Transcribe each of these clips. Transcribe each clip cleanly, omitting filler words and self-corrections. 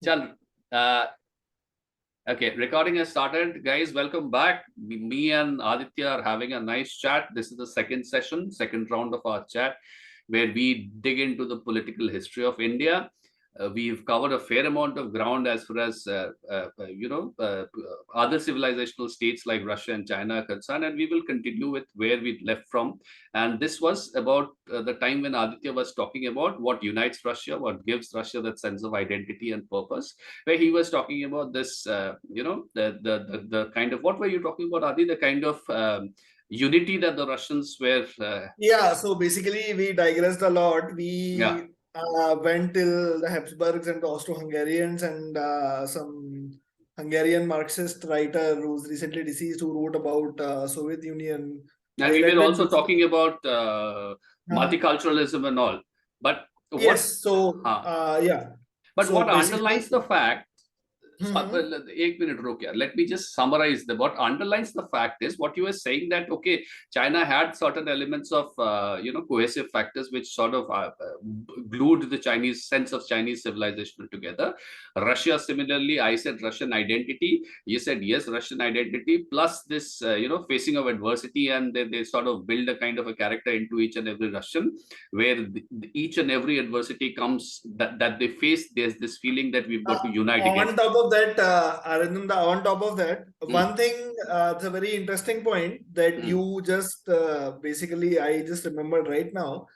Chal, uh, okay, recording has started. Guys, welcome back. Me and Aditya are having a nice chat. This is the second session, second round of our chat, where we dig into the political history of India. We've covered a fair amount of ground as far as other civilizational states like Russia and China are concerned, and we will continue with where we left from. And this was about the time when Aditya was talking about what unites Russia, what gives Russia that sense of identity and purpose, where he was talking about this, the kind of, what were you talking about, Adi? The kind of unity that the Russians were. Yeah, so basically we digressed a lot. Yeah. We went till the Habsburgs and the Austro-Hungarians and some Hungarian Marxist writer who's recently deceased who wrote about Soviet Union. And we were also basically, talking about multiculturalism and all. But what? yes, so yeah. But So what basically, underlines the fact, Mhm. एक minute रुक यार. Let me just summarize what underlines the fact is what you were saying, that okay, China had certain elements of cohesive factors which sort of glued the Chinese sense of Chinese civilization together. Russia similarly, I said Russian identity. You said yes, Russian identity plus this facing of adversity, and they sort of build a kind of a character into each and every Russian, where each and every adversity comes that they face. There's this feeling that we've got to unite against. On top of that, on top of that, one thing, it's a very interesting point that you just basically, I just remembered right now.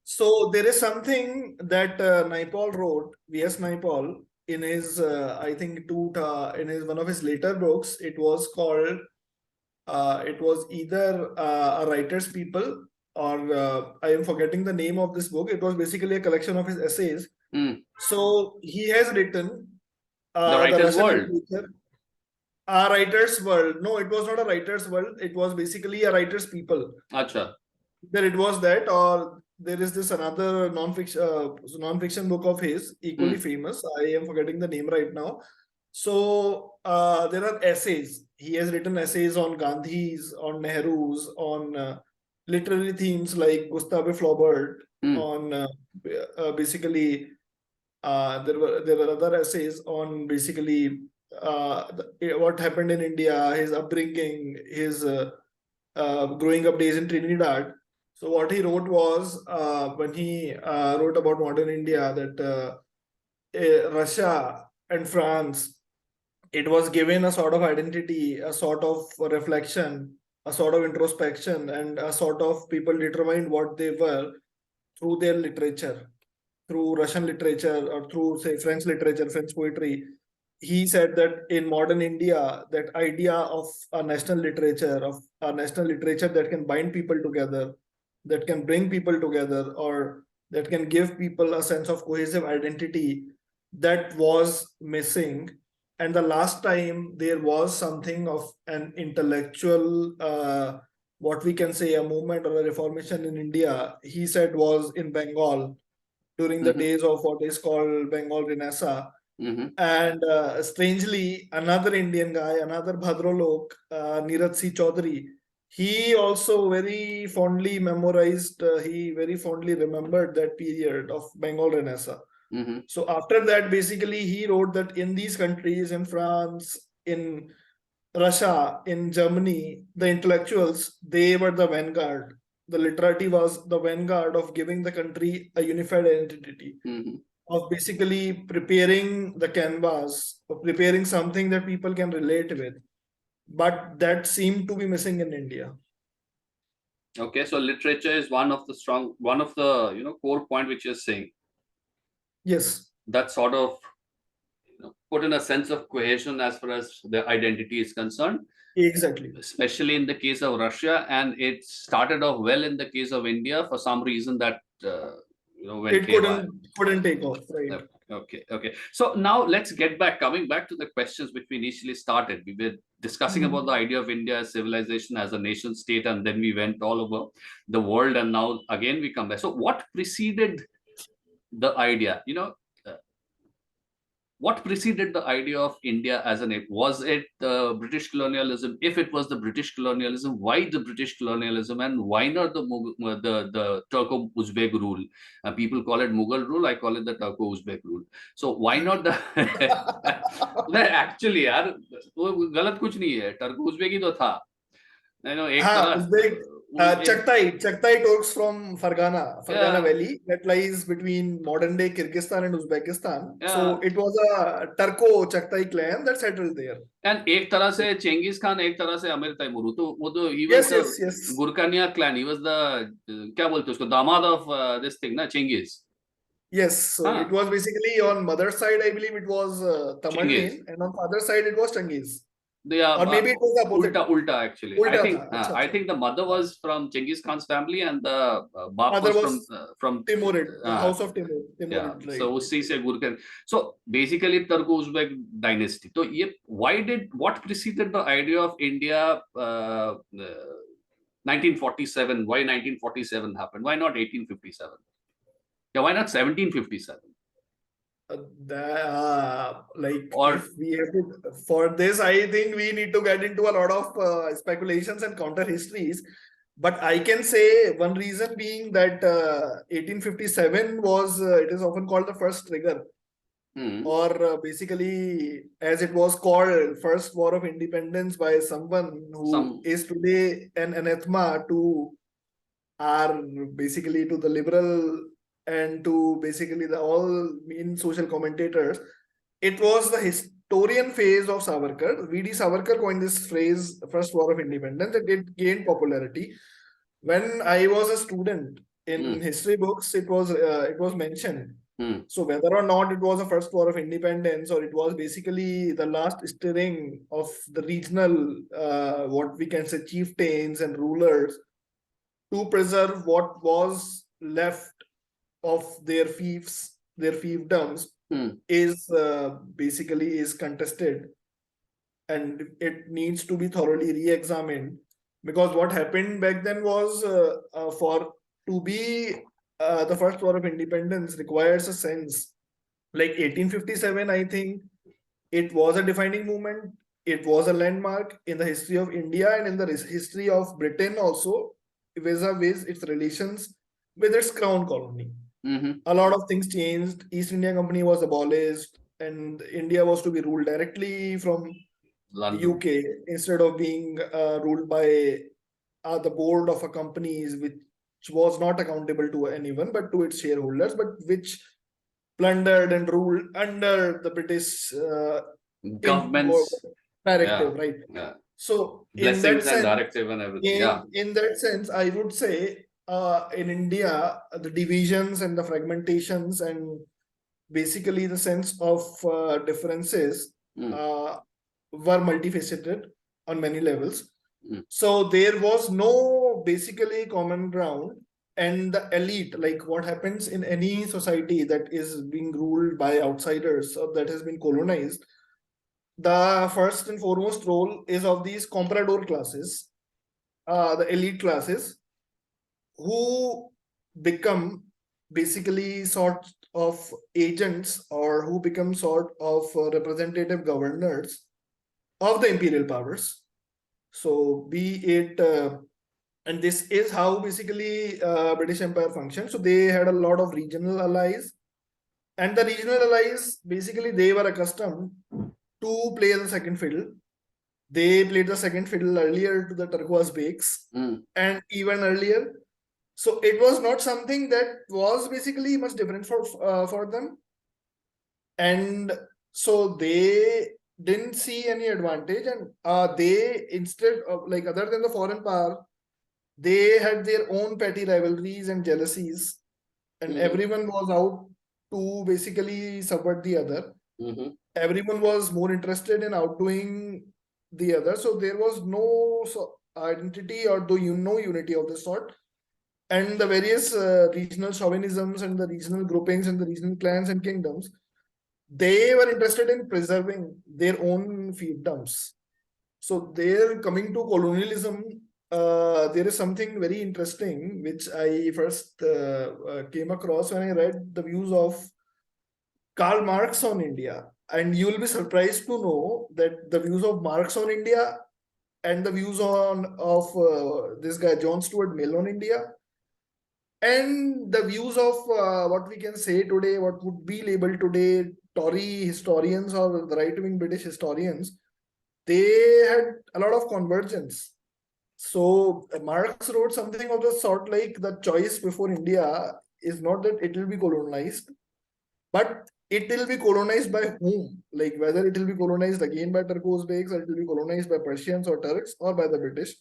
So there is something that Naipaul wrote, V.S. Naipaul, in his, I think, in his one of his later books. It was called, it was either a writer's people or I am forgetting the name of this book. It was basically a collection of his essays. So he has written the writer's world. A writer's world. No, it was not a writer's world. It was basically a writer's people. Acha. There it was that, or there is this another non-fiction book of his, equally famous. I am forgetting the name right now. So there are essays. He has written essays on Gandhis, on Nehru's, on literary themes like Gustave Flaubert, on basically there were other essays on basically what happened in India, his upbringing, his growing up days in Trinidad. So what he wrote was when he wrote about modern India, that Russia and France, it was given a sort of identity, a sort of reflection, a sort of introspection, and a sort of people determined what they were through their literature, through Russian literature or through, say, French literature, French poetry. He said that in modern India, that idea of a national literature, that can bind people together, that can bring people together, or that can give people a sense of cohesive identity, that was missing. And the last time there was something of an intellectual, what we can say, a movement or a reformation in India, he said, was in Bengal during the days of what is called Bengal Renaissance. And strangely, another Indian guy, another Bhadralok, Neeraj C. Chaudhary, he also very fondly memorized, he very fondly remembered that period of Bengal Renaissance. So after that, basically, he wrote that in these countries, in France, in Russia, in Germany, the intellectuals, they were the vanguard. The literati was the vanguard of giving the country a unified identity, of basically preparing the canvas, of preparing something that people can relate with. But that seemed to be missing in India. Okay, so literature is one of the core point which you're saying. Yes. That sort of put in a sense of cohesion as far as the identity is concerned. Exactly. Especially in the case of Russia, and it started off well in the case of India for some reason that when it couldn't take off, right? Okay. So now let's coming back to the questions which we initially started. We were discussing about the idea of India as civilization, as a nation state, and then we went all over the world, and now again we come back. So what preceded the idea? what preceded the idea of India as an ape? Was it the British colonialism? If it was the British colonialism, why the British colonialism, and why not the Turco-Uzbek rule? People call it Mughal rule. I call it the Turco-Uzbek rule. So why not the? Actually, यार वो गलत कुछ नहीं है. टर्को Uzbek ही तो था. एक हाँ, तरह Uzbek, Chagatai Turks from Fargana yeah, Valley that lies between modern day Kyrgyzstan and Uzbekistan. yeah. So it was a Turco Chagatai clan that settled there. And एक तरह से चेंगिस खान, एक तरह से अमीर तैमूर, तो वो तो he was Yes, the yes, yes. गुरकानिया clan. He was the क्या बोलते हैं उसको, दामाद of this thing ना, चेंगिस. Yes, so हाँ, it was basically on mother's side, I believe it was Chengiz. Tamerlane, and on father's side it was Changiz. Yeah, Or maybe it was the opposite. ulta actually. Ulta tha. Achha, I achha. think the mother was from Genghis Khan's family and the बाप Mother was was from Timurid, uh, House of Timur. yeah. Timurid, right. So उसी से गुरकन. So basically Turko-Uzbek dynasty. तो ये what preceded the idea of India? 1947. Why 1947 happened? Why not 1857? Yeah, why not 1757? Or If we have to, for this, I think we need to get into a lot of speculations and counter histories. But I can say one reason being that 1857 was, it is often called the first trigger, or basically, as it was called, first war of independence by someone who is today an anathema to our, basically to the liberal and to basically the all main social commentators. It was the historian phase of Savarkar. V.D. Savarkar coined this phrase, first war of independence, and it gained popularity. When I was a student in history books, it was mentioned. So whether or not it was a first war of independence, or it was basically the last stirring of the regional, what we can say, chieftains and rulers to preserve what was left of their fiefs, their fiefdoms, is basically is contested, and it needs to be thoroughly re-examined, because what happened back then was for to be the first war of independence requires a sense. Like 1857, I think it was a defining movement. It was a landmark in the history of India and in the history of Britain also, vis-a-vis its relations with its crown colony. A lot of things changed. East India Company was abolished, and India was to be ruled directly from London. UK instead of being ruled by the board of a company which was not accountable to anyone but to its shareholders, but which plundered and ruled under the British government's directive, right? Yeah. So blessings in that sense, and directive and everything. In that sense, I would say in India, the divisions and the fragmentations and basically the sense of differences were multifaceted on many levels. So there was no basically common ground, and the elite, like what happens in any society that is being ruled by outsiders or that has been colonized, the first and foremost role is of these comprador classes, the elite classes, who become basically sort of agents, or who become sort of representative governors of the imperial powers. So be it, and this is how basically British Empire functioned. So they had a lot of regional allies, and the regional allies, basically they were accustomed to play the second fiddle. They played the second fiddle earlier to the Turquoise Bakes, and even earlier. So it was not something that was basically much different for them. And so they didn't see any advantage, and they, instead of, like, other than the foreign power, they had their own petty rivalries and jealousies, and everyone was out to basically subvert the other. Everyone was more interested in outdoing the other, so there was no identity or no unity of the sort. And the various regional chauvinisms and the regional groupings and the regional clans and kingdoms, they were interested in preserving their own fiefdoms. So there, coming to colonialism, there is something very interesting which I first came across when I read the views of Karl Marx on India. And you will be surprised to know that the views of Marx on India and the views of this guy John Stuart Mill on India, and the views of what we can say today, what would be labeled today Tory historians or the right-wing British historians, they had a lot of convergence. So Marx wrote something of the sort like the choice before India is not that it will be colonized, but it will be colonized by whom? Like whether it will be colonized again by Turco-Uzbeks, or it will be colonized by Persians or Turks, or by the British.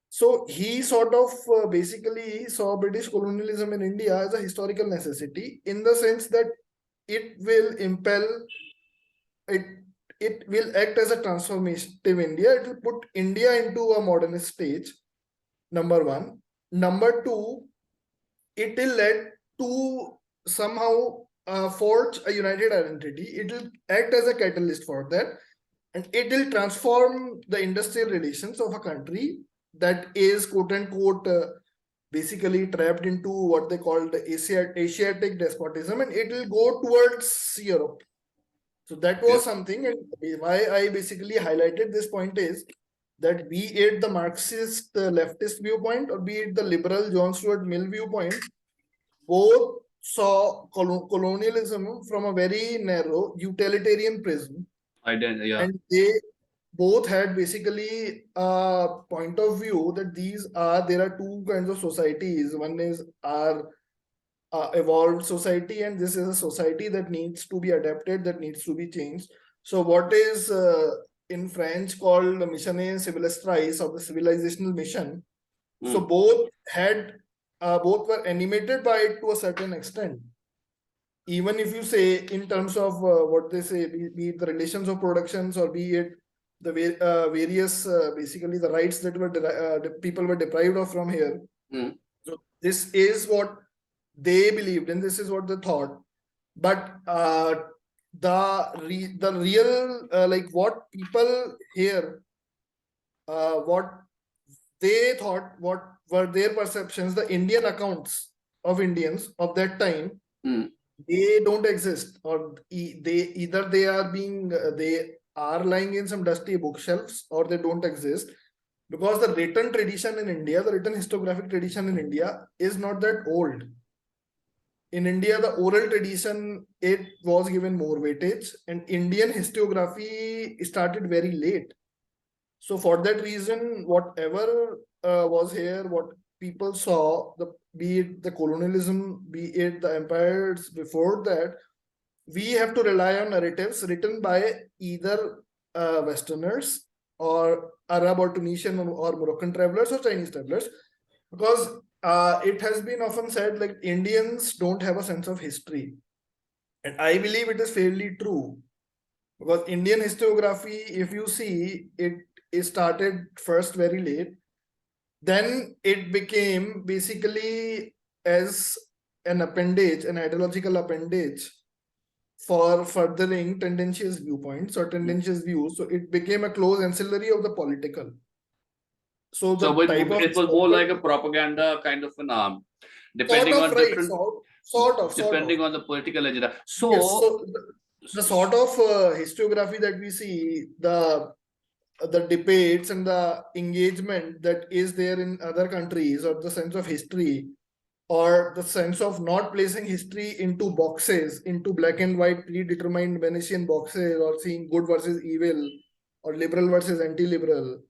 So he sort of basically saw British colonialism in India as a historical necessity, in the sense that it will impel it. It will act as a transformative India. It will put India into a modernist stage. Number one. Number two, it will lead to somehow forge a united identity. It will act as a catalyst for that, and it will transform the industrial relations of a country that is quote unquote basically trapped into what they call the Asiatic despotism, and it will go towards Europe. So that was something, and why I basically highlighted this point is that be it the Marxist leftist viewpoint or be it the liberal John Stuart Mill viewpoint, both saw colonialism from a very narrow utilitarian prism, and they both had basically a point of view that there are two kinds of societies. One is our evolved society, and this is a society that needs to be adapted, that needs to be changed. So what is in French called the mission civilistique, or the civilizational mission. So both were animated by it to a certain extent. Even if you say in terms of what they say, be it the relations of productions, or be it the various basically the rights that people were deprived of from here. So this is what they believed, and this is what they thought. But the real like what people here, what they thought, what were their perceptions, the Indian accounts of Indians of that time, they don't exist, or they are lying in some dusty bookshelves, or they don't exist, because the written tradition in India, the written historiographic tradition in India is not that old. In India, the oral tradition, it was given more weightage, and Indian historiography started very late. So for that reason, whatever was here, what people saw, be it the colonialism, be it the empires before that, we have to rely on narratives written by either Westerners or Arab or Tunisian or Moroccan travelers or Chinese travelers, because it has been often said like Indians don't have a sense of history. And I believe it is fairly true, because Indian historiography, if you see, it started first very late. Then it became basically as an appendage, an ideological appendage for furthering tendentious viewpoints or tendentious views. So it became a close ancillary of the political. So it was more like a propaganda kind of an arm, depending on different, depending on the political agenda. So, yes, so the sort of historiography that we see, the debates and the engagement that is there in other countries, or the sense of history, or the sense of not placing history into boxes, into black and white predetermined Venetian boxes, or seeing good versus evil, or liberal versus anti-liberal,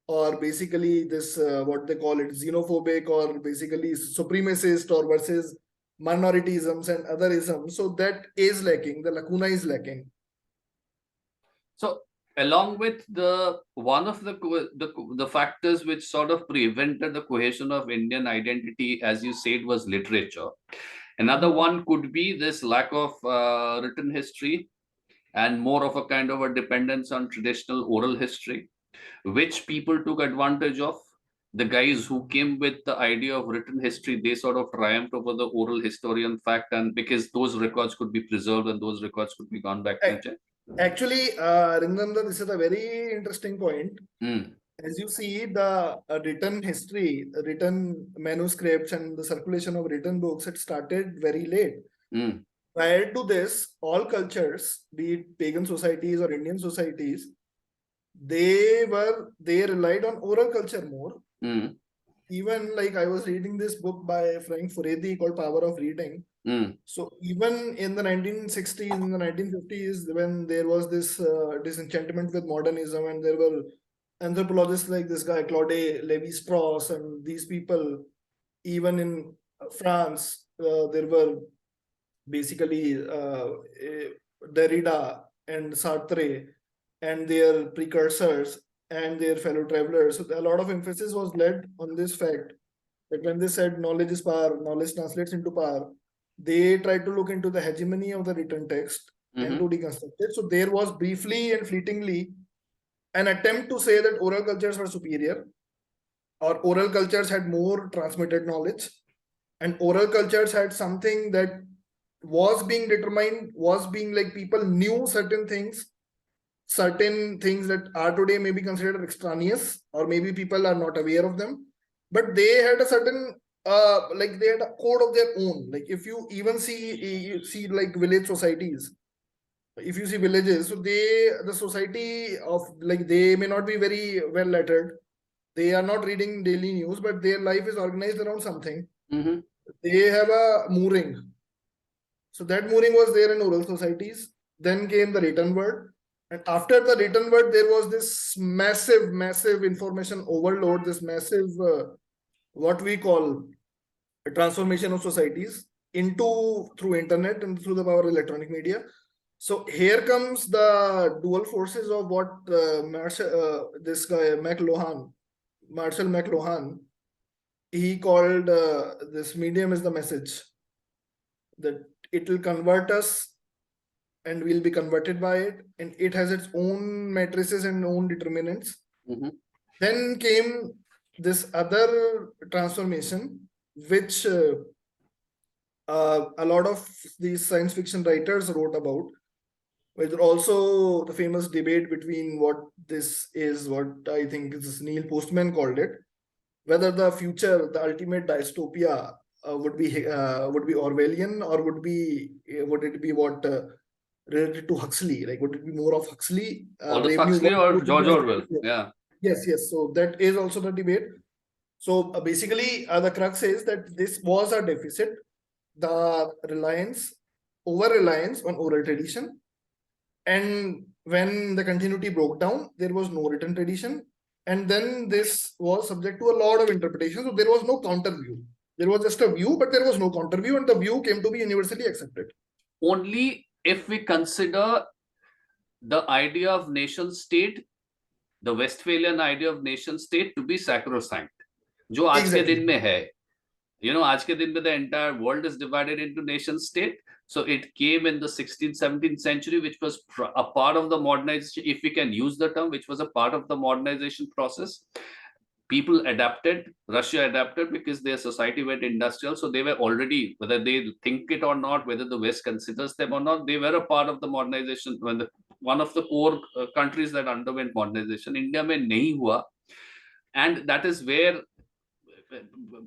or basically this what they call it, xenophobic, or basically supremacist, or versus minorityisms and otherism. So that is lacking, the lacuna is lacking. So along with one of the factors which sort of prevented the cohesion of Indian identity, as you said, was literature. Another one could be this lack of written history and more of a kind of a dependence on traditional oral history, which people took advantage of. The guys who came with the idea of written history, they sort of triumphed over the oral historian fact, and because those records could be preserved and those records could be gone back to check. Actually, Rindanda, this is a very interesting point. As you see, the written history, written manuscripts, and the circulation of written books, it started very late. prior to this, all cultures, be it pagan societies or Indian societies, they relied on oral culture more. Mm. Even like I was reading this book by Frank Furedi called Power of Reading. So even in the 1960s, in the 1950s, when there was this disenchantment with modernism, and there were anthropologists like this guy Claude Lévi-Strauss and these people, even in France, there were basically Derrida and Sartre and their precursors and their fellow travelers. So a lot of emphasis was laid on this fact that when they said knowledge is power, knowledge translates into power, they tried to look into the hegemony of the written text and to deconstruct it. So there was briefly and fleetingly an attempt to say that oral cultures were superior, or oral cultures had more transmitted knowledge, and oral cultures had something that was being determined, was being like people knew certain things that are today maybe considered extraneous, or maybe people are not aware of them, but they had a certain like they had a code of their own. Like if you even see like village societies, if you see villages, so the society of like they may not be very well lettered, they are not reading daily news, but their life is organized around something. They have a mooring. So that mooring was there in oral societies. Then came the written word. And after the written word, there was this massive information overload, this massive, what we call a transformation of societies through internet and through the power of electronic media. So here comes the dual forces of what this guy, Marshall McLuhan, he called this medium is the message, that it will convert us and we'll be converted by it, and it has its own matrices and own determinants. Then came this other transformation, which a lot of these science fiction writers wrote about, where also the famous debate between what I think is Neil Postman called it, whether the future, the ultimate dystopia would be Orwellian, or would it be what related to Huxley? Like, would it be more of Huxley? Huxley or George Orwell? Yeah. Yes. So that is also the debate. So basically, the crux is that this was a deficit, the over-reliance on oral tradition. And when the continuity broke down, there was no written tradition. And then this was subject to a lot of interpretation. So there was no counter view. There was just a view, but there was no counter view, and the view came to be universally accepted. Only if we consider the idea of nation state, the Westphalian idea of nation state, to be sacrosanct, जो आज के दिन में है. आज के दिन में the entire world is divided into nation state. So it came in the 16th, 17th century, which was a part of the modernization, if we can use the term, which was a part of the modernization process. People adapted, Russia adapted because their society went industrial. So they were already, whether they think it or not, whether the West considers them or not, they were a part of the modernization. One of the core countries that underwent modernization, India mein nahi hua. And that is where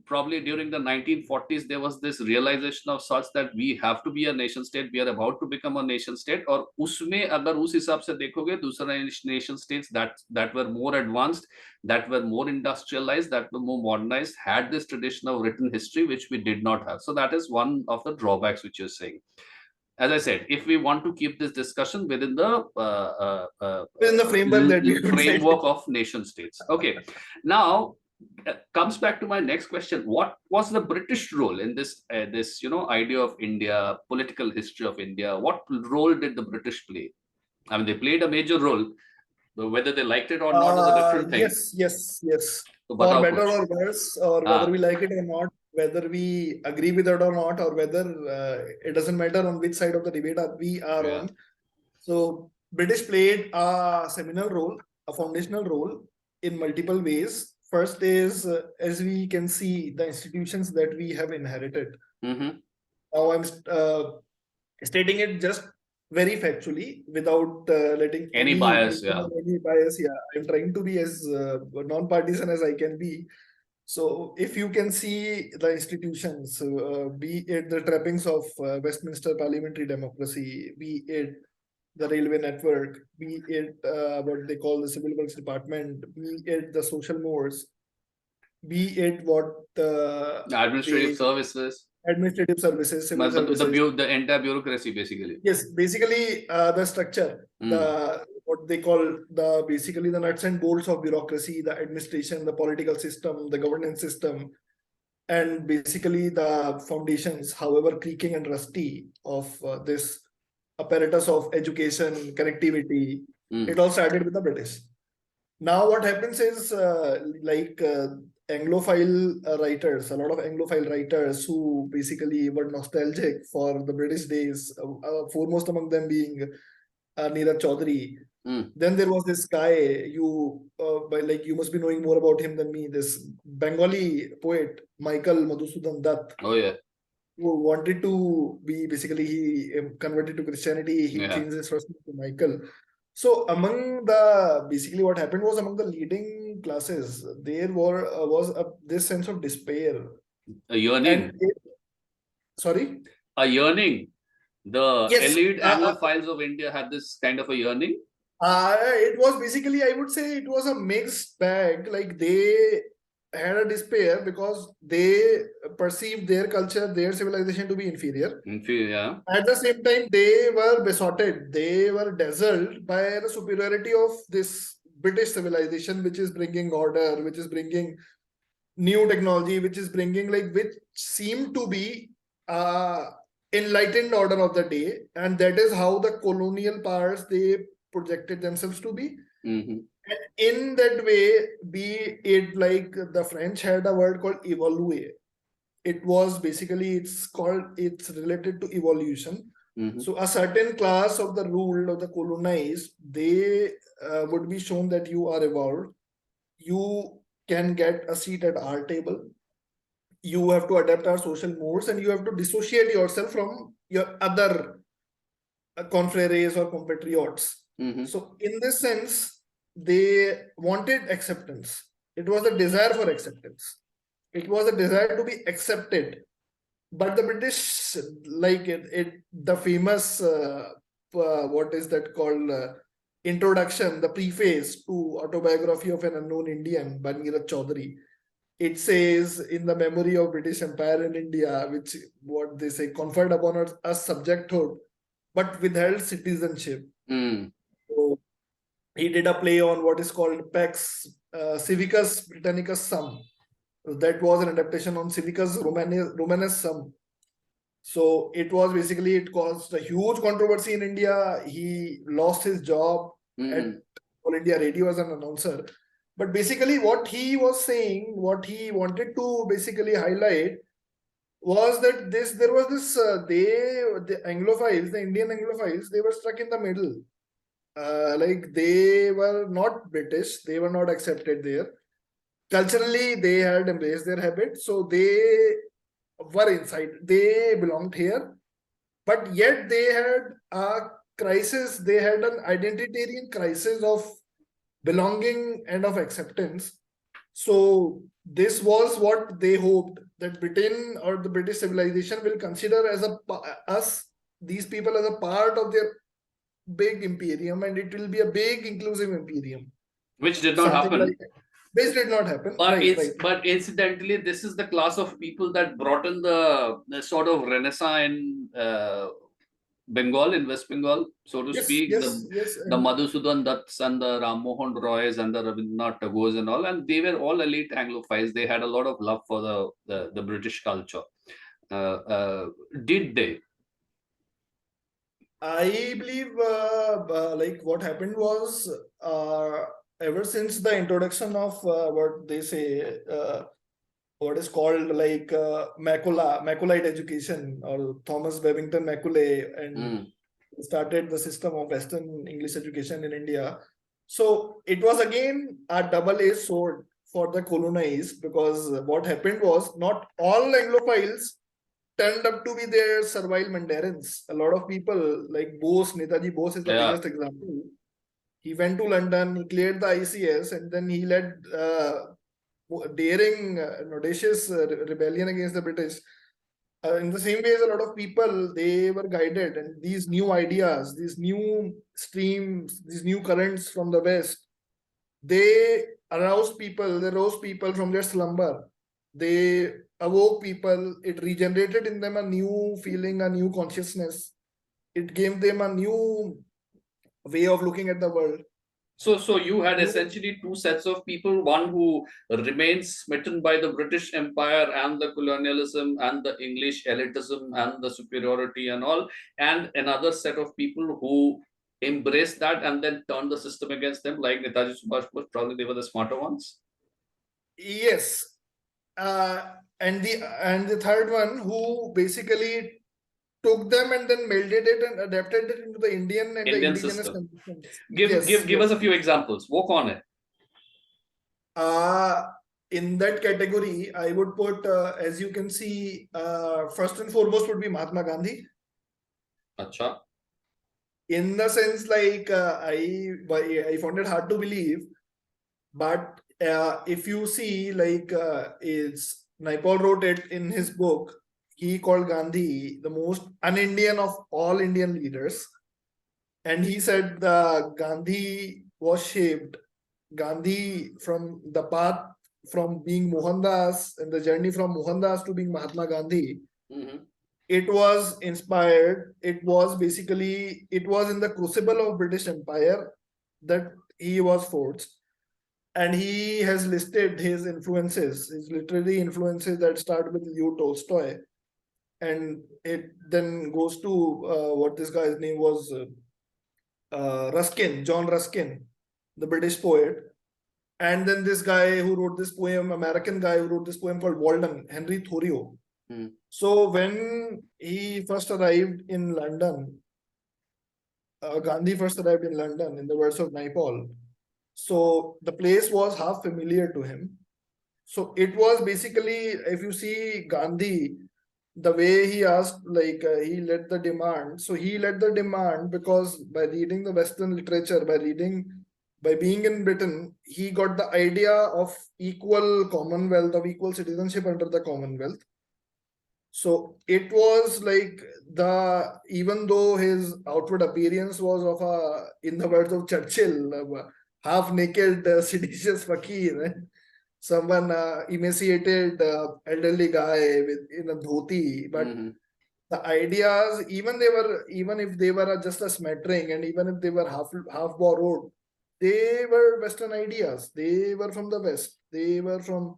probably during the 1940s, there was this realization of such that we have to be a nation state. We are about to become a nation state. और उसमें अगर उस हिसाब से देखोगे, दूसरा nation states that were more advanced, that were more industrialized, that were more modernized, had this tradition of written history, which we did not have. So that is one of the drawbacks which you're saying. As I said, if we want to keep this discussion within the framework of nation states. Okay. Now, comes back to my next question. What was the British role in this idea of India, political history of India? What role did the British play? I mean, they played a major role. Whether they liked it or not is a different thing. Yes. So, for better or worse, or whether we like it or not, whether we agree with it or not, or whether it doesn't matter on which side of the debate we are on. So British played a seminal role, a foundational role in multiple ways. First is, as we can see, the institutions that we have inherited. Now I'm stating it just very factually, without letting any bias. Any bias. I'm trying to be as non-partisan as I can be. So if you can see the institutions, be it the trappings of Westminster parliamentary democracy, be it the railway network, be it what they call the civil works department, be it the social mores, be it what The administrative the services, administrative services, civil but services. the entire bureaucracy basically. Yes, basically the structure, the what they call the basically the nuts and bolts of bureaucracy, the administration, the political system, the governance system, and basically the foundations, however creaking and rusty, of this apparatus of education, connectivity. It all started with the British. Now what happens is Anglophile writers, a lot of Anglophile writers who basically were nostalgic for the British days, foremost among them being Neeraj Chaudhary. Then there was this guy, you must be knowing more about him than me, this Bengali poet, Michael Madhusudan Dutt. Oh yeah. Who wanted to be, basically he converted to Christianity, he Yeah. changed his first name to Michael. So among the, basically what happened was, among the leading classes, there was this sense of despair. A yearning. Sorry? A yearning. The Yes. elite Anglophiles of India had this kind of a yearning. It was basically, I would say, it was a mixed bag. Like they had a despair because they perceived their culture, their civilization to be inferior. Yeah. At the same time, they were besotted, they were dazzled by the superiority of this British civilization, which is bringing order, which is bringing new technology, which is bringing which seemed to be enlightened order of the day. And that is how the colonial powers, they projected themselves to be. And in that way, be it like the French had a word called évoluer. It was basically, it's related to evolution. So a certain class of the ruled or the colonized, they would be shown that you are evolved. You can get a seat at our table. You have to adapt our social modes, and you have to dissociate yourself from your other confreres or compatriots. So in this sense, they wanted acceptance. It was a desire for acceptance. It was a desire to be accepted. But the British, the famous, what is that called, introduction, the preface to Autobiography of an Unknown Indian by Neeraj Chaudhary. It says, in the memory of British Empire in India, which, what they say, conferred upon us subjecthood, but withheld citizenship. So he did a play on what is called Pax Civicus Britannicus Sum. That was an adaptation on Civicus Romanus Sum. So it was basically, it caused a huge controversy in India. He lost his job at All India Radio as an announcer. But basically what he was saying, what he wanted to basically highlight was that there was this, the Anglophiles, the Indian Anglophiles, they were stuck in the middle. They were not British, they were not accepted there. Culturally, they had embraced their habits, so they were inside. They belonged here, but yet they had a crisis. They had an identitarian crisis of belonging and of acceptance. So this was what they hoped, that Britain or the British civilization will consider as these people, as a part of their big imperium, and it will be a big inclusive imperium. Which did not happen. This did not happen. But incidentally, this is the class of people that brought in the sort of renaissance in Bengal, in West Bengal, so to speak. The Madhusudan Datts and the Ram Mohan Roys and the Rabindranath Tagores and all, and they were all elite Anglophiles. They had a lot of love for the British culture. Did they? I believe what happened was, ever since the introduction of what they say, what is called Macaulite education, or Thomas Babington Macaulay, and started the system of Western English education in India. So it was again a double-edged sword for the colonized, because what happened was, not all Anglophiles turned up to be their servile mandarins. A lot of people, like Bose, Netaji Bose is the biggest example. He went to London, he cleared the ICS, and then he led daring, audacious rebellion against the British. In the same way as a lot of people, they were guided, and these new ideas, these new streams, these new currents from the West, they rose people from their slumber. They awoke people. It regenerated in them a new feeling, a new consciousness. It gave them a new way of looking at the world. So you had essentially two sets of people, one who remains smitten by the British Empire and the colonialism and the English elitism and the superiority and all, and another set of people who embrace that and then turn the system against them, like Netaji Subhash Bose. Probably they were the smarter ones. Yes. And the third one who basically took them and then melded it and adapted it into the Indian and the indigenous system. conditions. Give us a few examples. Walk on it. In that category, I would put, as you can see, first and foremost would be Mahatma Gandhi. Acha. In the sense, like, I found it hard to believe, but if you see, like, it's Naipaul wrote it in his book. He called Gandhi the most un-Indian of all Indian leaders. And he said Gandhi was shaped. Gandhi, from the path from being Mohandas and the journey from Mohandas to being Mahatma Gandhi, it was inspired. It was in the crucible of British Empire that he was forged. And he has listed his influences, his literary influences that start with Leo Tolstoy. And it then goes to what this guy's name was, Ruskin, John Ruskin, the British poet. And then this guy who wrote this poem, American guy who wrote this poem called Walden, Henry Thoreau. So when he first arrived in London, Gandhi first arrived in London, in the words of Naipaul. So the place was half familiar to him. So it was basically, if you see Gandhi, the way he asked, like, he led the demand. So he led the demand because by reading the Western literature, by being in Britain, he got the idea of equal Commonwealth, of equal citizenship under the Commonwealth. So it was like, even though his outward appearance was of a, in the words of Churchill, half-naked seditious fakir, someone emaciated elderly guy in a dhoti, but the ideas, even if they were just a smattering, and even if they were half borrowed, they were Western ideas. They were from the West. They were from,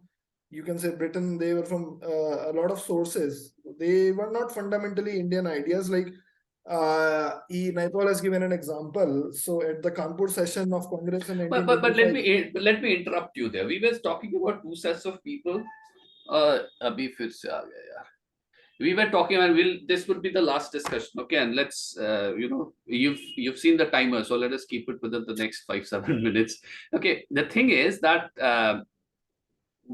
you can say, Britain. They were from a lot of sources. They were not fundamentally Indian ideas. Like, Naipaul has given an example. So at the Kanpur session of Congress in 1925, but let me interrupt you there. We were talking about two sets of people. Abhi fir se aa gaya yaar. We were talking, and this would be the last discussion. Okay, and let's you've seen the timer, so let us keep it within the next 5-7 minutes. Okay, the thing is that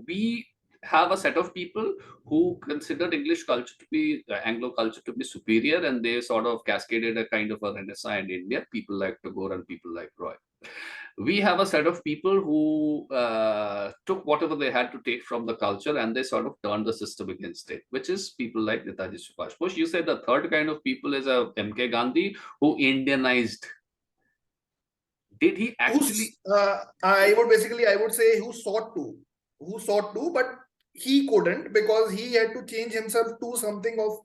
we have a set of people who considered English culture to be Anglo culture to be superior, and they sort of cascaded a kind of a renaissance in India. People like Tagore and people like Roy. We have a set of people who took whatever they had to take from the culture and they sort of turned the system against it, which is people like Netaji Subhash Bose. You said the third kind of people is a M.K. Gandhi who Indianized. Did he actually? I would say who sought to, but he couldn't, because he had to change himself to something of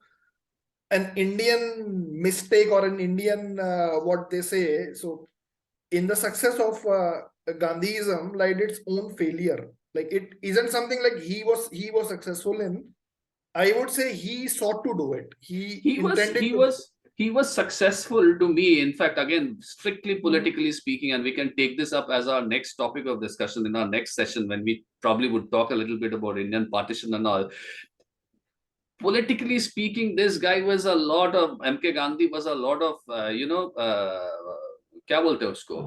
an Indian mistake or an Indian, what they say. So in the success of Gandhism lied its own failure. Like, it isn't something like he was successful in. I would say he sought to do it. He was successful to me. In fact, again, strictly politically speaking, and we can take this up as our next topic of discussion in our next session when we probably would talk a little bit about Indian partition and all. Politically speaking, this guy was a lot of, M.K. Gandhi was a lot of, क्या बोलते हैं उसको?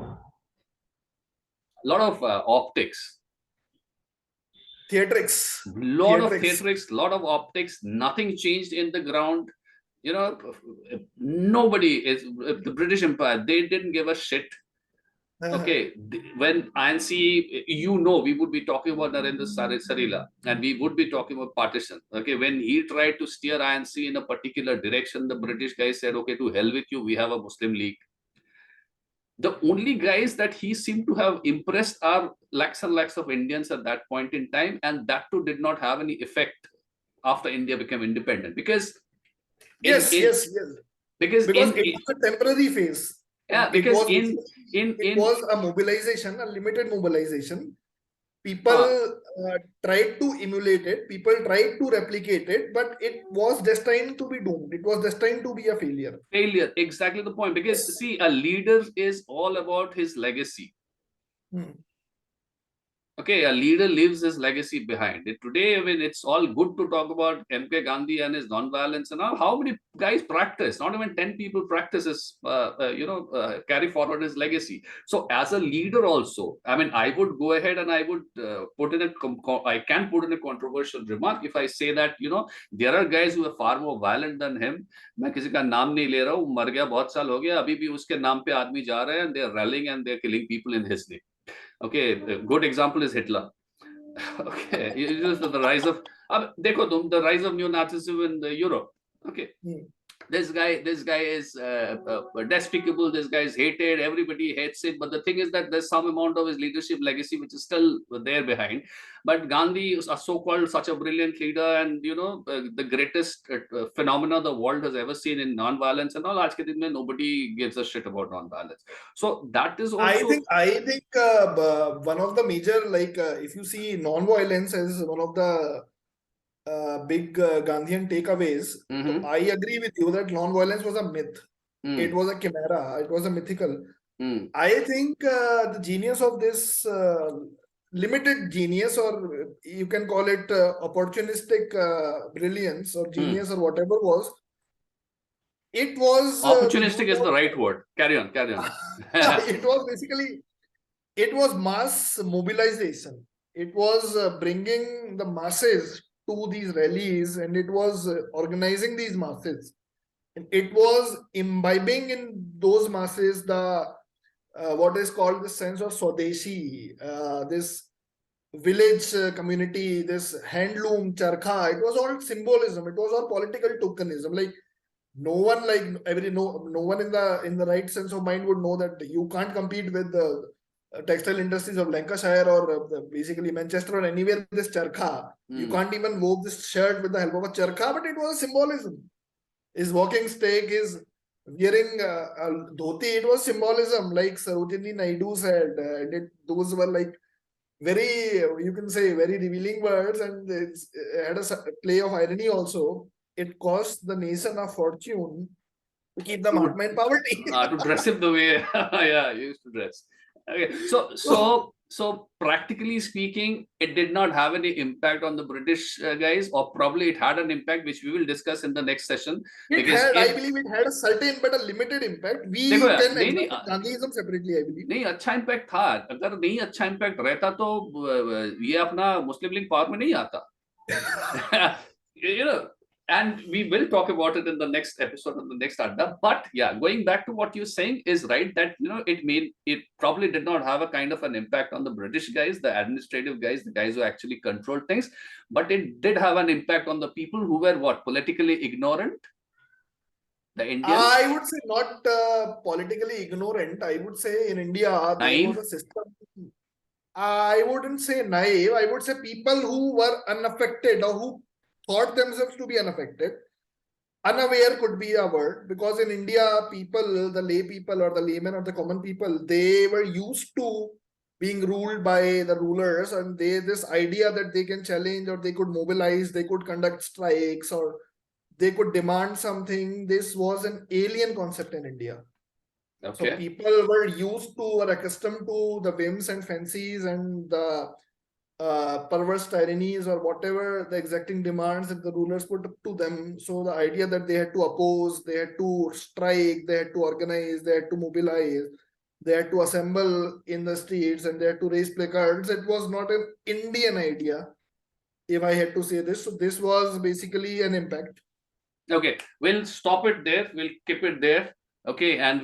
A lot of optics. Theatrics. Lot of theatrics, lot of optics. Nothing changed in the ground. You know, nobody is, the British Empire, they didn't give a shit. Okay, when INC, we would be talking about Narendra Sarila and we would be talking about partition. Okay, when he tried to steer INC in a particular direction, the British guys said, okay, to hell with you, we have a Muslim League. The only guys that he seemed to have impressed are lakhs and lakhs of Indians at that point in time, and that too did not have any effect after India became independent. Because Yes, yes, yes. because Because it was a temporary phase. yeah, It because was it was a mobilization, a limited mobilization. People tried to emulate it, people tried to replicate it, but it was destined to be doomed. It was destined to be a failure. failure, exactly the point. Because Yes. see, a leader is all about his legacy. Okay, a leader leaves his legacy behind. Today, I mean, it's all good to talk about MK Gandhi and his non-violence and all. How many guys practice? Not even 10 people practices, carry forward his legacy. So as a leader also, I mean, I would go ahead and I would I can put in a controversial remark if I say that, there are guys who are far more violent than him. मैं किसी का नाम नहीं ले रहा हूँ, मर गया बहुत साल हो गया, अभी भी उसके नाम पे आदमी जा रहे हैं and they are rallying and they are killing people in his name. Okay, a good example is Hitler. Okay, just the rise of देखो तुम the rise of neo-Nazism in the Europe. Okay, this guy is despicable. This guy is hated. Everybody hates it. But the thing is that there's some amount of his leadership legacy which is still there behind. But Gandhi is a so-called such a brilliant leader, and the greatest phenomena the world has ever seen in non-violence and all. Aaj ke din mein nobody gives a shit about non-violence. So that is also. I think one of the major, if you see non-violence as one of the big Gandhian takeaways, so I agree with you that non-violence was a myth. It was a chimera. It was a mythical. I think the genius of this limited genius, or you can call it opportunistic brilliance or genius or whatever was, it was opportunistic is the right word. Carry on. It was basically, it was mass mobilization. It was bringing the masses to these rallies, and it was organizing these masses. And it was imbibing in those masses the what is called the sense of Swadeshi, this village community, this handloom charkha. It was all symbolism. It was all political tokenism. Like no one, no one in the right sense of mind would know that you can't compete with the textile industries of Lancashire or basically Manchester or anywhere with this charkha. You can't even wove this shirt with the help of a charkha, but it was a symbolism. His walking stick, his wearing a dhoti, it was symbolism, like Sarojini Naidu said. Those were like very, you can say, very revealing words, and it had a play of irony also. It cost the nation a fortune to keep the Mahatma in poverty. To dress him the way yeah, you used to dress. Okay, so practically speaking, it did not have any impact on the British guys, or probably it had an impact, which we will discuss in the next session. I believe it had a certain but a limited impact. We can examine Gandhism separately, I believe. नहीं, अच्छा impact था. अगर नहीं अच्छा impact रहता तो ये अपना मुस्लिम लीग पावर में नहीं आता. And we will talk about it in the next episode on the next Adda. But yeah, going back to what you're saying is right, that it probably did not have a kind of an impact on the British guys, the administrative guys, the guys who actually controlled things, but it did have an impact on the people who were politically ignorant. The Indians? I would say not politically ignorant. I would say in India there was a system. I wouldn't say naive. I would say people who were unaffected or who thought themselves to be unaffected. Unaware could be a word, because in India, people, the lay people or the laymen or the common people, they were used to being ruled by the rulers, and this idea that they can challenge or they could mobilize, they could conduct strikes or they could demand something. This was an alien concept in India. Okay. So people were accustomed to the whims and fancies and the perverse tyrannies or whatever the exacting demands that the rulers put to them. So the idea that they had to oppose, they had to strike, they had to organize, they had to mobilize, they had to assemble in the streets, and they had to raise placards. It was not an Indian idea, if I had to say this. So this was basically an impact. Okay, we'll stop it there. We'll keep it there. Okay, and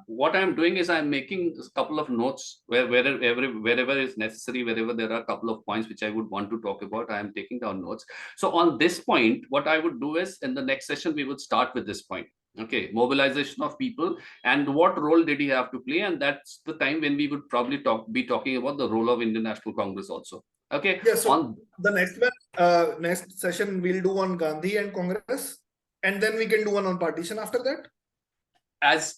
what I'm doing is I'm making a couple of notes wherever is necessary, wherever there are a couple of points which I would want to talk about, I am taking down notes. So on this point, what I would do is in the next session, we would start with this point. Okay, mobilization of people and what role did he have to play? And that's the time when we would probably be talking about the role of Indian National Congress also. Okay, Yeah, so on the next session we'll do on Gandhi and Congress, and then we can do one on partition after that. as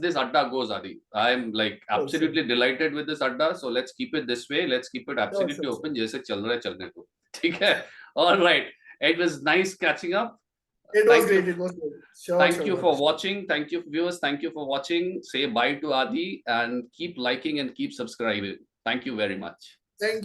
this Adda goes, Adi, I'm like absolutely delighted with this Adda. So let's keep it this way. Let's keep it absolutely open. जैसे चल रहा है चलने दो. ठीक है. All right. It was nice catching up. It was great. It was great. Sure, thank you for watching. Thank you, viewers. Thank you for watching. Say bye to Adi and keep liking and keep subscribing. Thank you very much. Thank you.